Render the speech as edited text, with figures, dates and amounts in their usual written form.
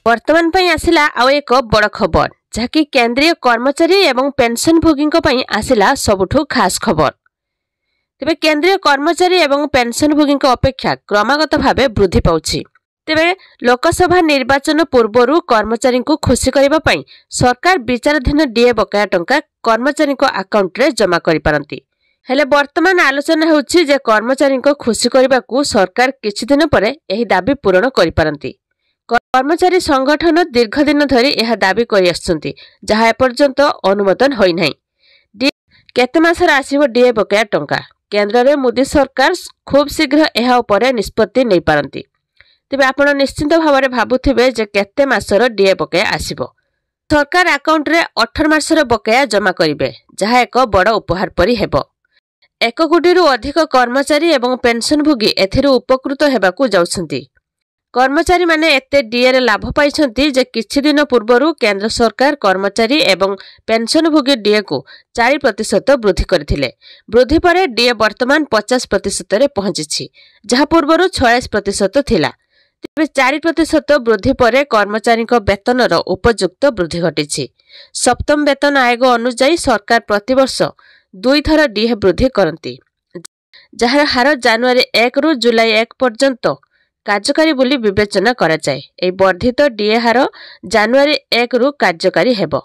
वर्तमान पई आसिला आउ एक बड़ खबर जहाँकि केंद्रीय कर्मचारी एवं पेंशनभोगी आसिला सबुठु खास खबर। तेबे केंद्रीय कर्मचारी एवं पेंशनभोगी अपेक्षा क्रमागत भाव वृद्धि पाउछि। तेबे लोकसभा निर्वाचन पूर्व कर्मचारी को खुशी करने पई सरकार विचाराधीन डीए बकाया टंका कर्मचारी आकाउंट रे जमा करि पारंती। हेले वर्तमान आलोचना होछि जे कर्मचारी को खुशी करने को सरकार किछि दिन परे एही दाबी पूरण करि पारंती। कर्मचारी संगठन दीर्घ दिन धरी यह दाबी करि आछंती जहाँ एपर्यंत अनुमोदन होई नाही। केते मासर आसीबो डीए बकाया टंका केंद्र रे मोदी सरकार खूब शीघ्र यह उपरे निष्पत्ति नै पारंती। तेबे आपण निश्चित भाव में भाबुथिबे जे केते मासर डीए बकाया आसीबो। सरकार अकाउंट रे 18 मासर बकाया जमा करिवे जहाँ एक बड़ उपहार परि हेबो। 1 कोटी अधिक कर्मचारी एवं पेंशनभोगी एथिरु उपकृत हेबाकू जाउछंती। कर्मचारी माने एते डीए रे लाभ पाइछंती जे किछि दिन पूर्वरु केंद्र सरकार कर्मचारी एवं पेंशनभोगी डीए को 4% वृद्धि करथिले। वृद्धि परे डीए वर्तमान 50% रे पहुंचिछि जहाँ पूर्वरु 46% थिला। तेबे 4% वृद्धि परे कर्मचारी वेतन उपयुक्त वृद्धि घटिछि। सप्तम वेतन आयोग अनुसार सरकार प्रतिवर्ष 2 थर डीए वृद्धि करती जार हार जनवरी 1 रु जुलाई 1 पर्यंत कार्यकारी बोली विवेचना करा जाए। वर्धित डीए हार जनवरी 1 रु कार्यकारी हेबो।